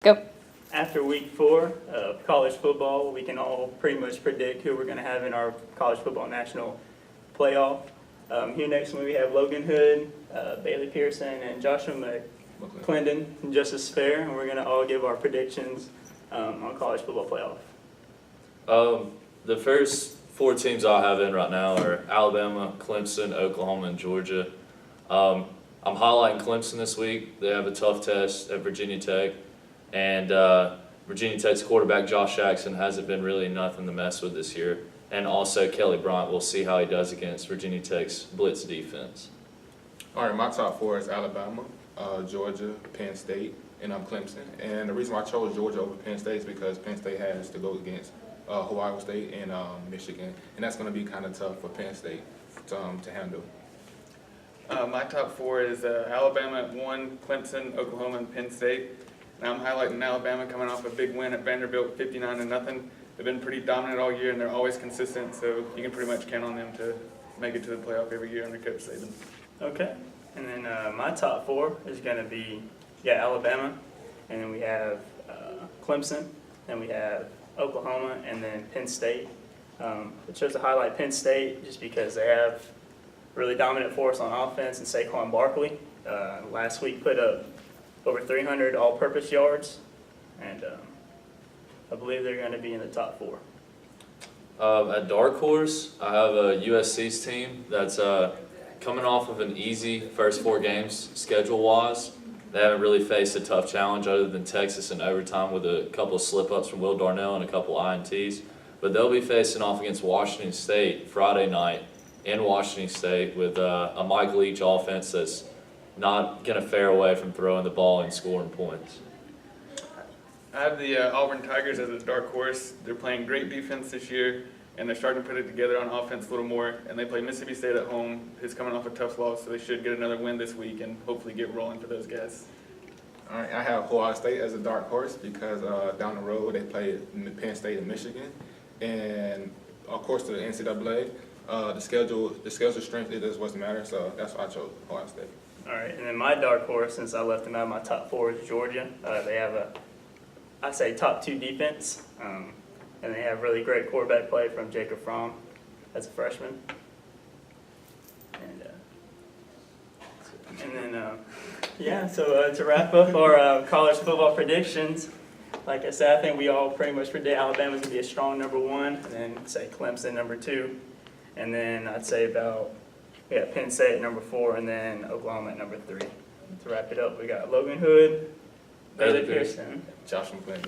Go. After week 4 of college football, we can all pretty much predict who we're going to have in our college football national playoff. Here next we have Logan Hood, Bailey Pearson, and Joshua McClendon and Justice Fair, and we're going to all give our predictions on college football playoff. The first 4 teams I have in right now are Alabama, Clemson, Oklahoma, and Georgia. I'm highlighting Clemson this week. They have a tough test at Virginia Tech. And Virginia Tech's quarterback, Josh Jackson, hasn't been really nothing to mess with this year. And also Kelly Bryant, we'll see how he does against Virginia Tech's blitz defense. All right, my top 4 is Alabama, Georgia, Penn State, and Clemson. And the reason why I chose Georgia over Penn State is because Penn State has to go against Ohio State and Michigan. And that's going to be kind of tough for Penn State to handle. My top 4 is Alabama at 1, Clemson, Oklahoma, and Penn State. And I'm highlighting Alabama coming off a big win at Vanderbilt, 59-0. They've been pretty dominant all year, and they're always consistent, so you can pretty much count on them to make it to the playoff every year under Coach Saban. Okay, and then my top 4 is going to be, Alabama, and then we have Clemson, then we have Oklahoma, and then Penn State. I chose to highlight Penn State just because they have really dominant force on offense, and Saquon Barkley last week put up over 300 all-purpose yards, and I believe they're going to be in the top 4. At Dark Horse, I have a USC's team that's coming off of an easy first 4 games schedule-wise. They haven't really faced a tough challenge other than Texas in overtime with a couple of slip-ups from Will Darnell and a couple INTs. But they'll be facing off against Washington State Friday night in Washington State with a Mike Leach offense that's not going to fare away from throwing the ball and scoring points. I have the Auburn Tigers as a dark horse. They're playing great defense this year, and they're starting to put it together on offense a little more. And they play Mississippi State at home, who's coming off a tough loss, so they should get another win this week and hopefully get rolling for those guys. All right, I have Ohio State as a dark horse because down the road they play Penn State and Michigan. And, of course, the NCAA, the schedule strength, it just doesn't matter, so that's why I chose Ohio State. All right, and then my dark horse, since I left them out of my top 4, is Georgia. They have I say top 2 defense, and they have really great quarterback play from Jacob Fromm as a freshman. And then, so to wrap up our college football predictions, like I said, I think we all pretty much predict Alabama's going to be a strong number 1, and then say Clemson number 2, and then I'd say about Penn State at number 4, and then Oklahoma at number 3. To wrap it up, we got Logan Hood, Bailey Pearson, Josh McClendon.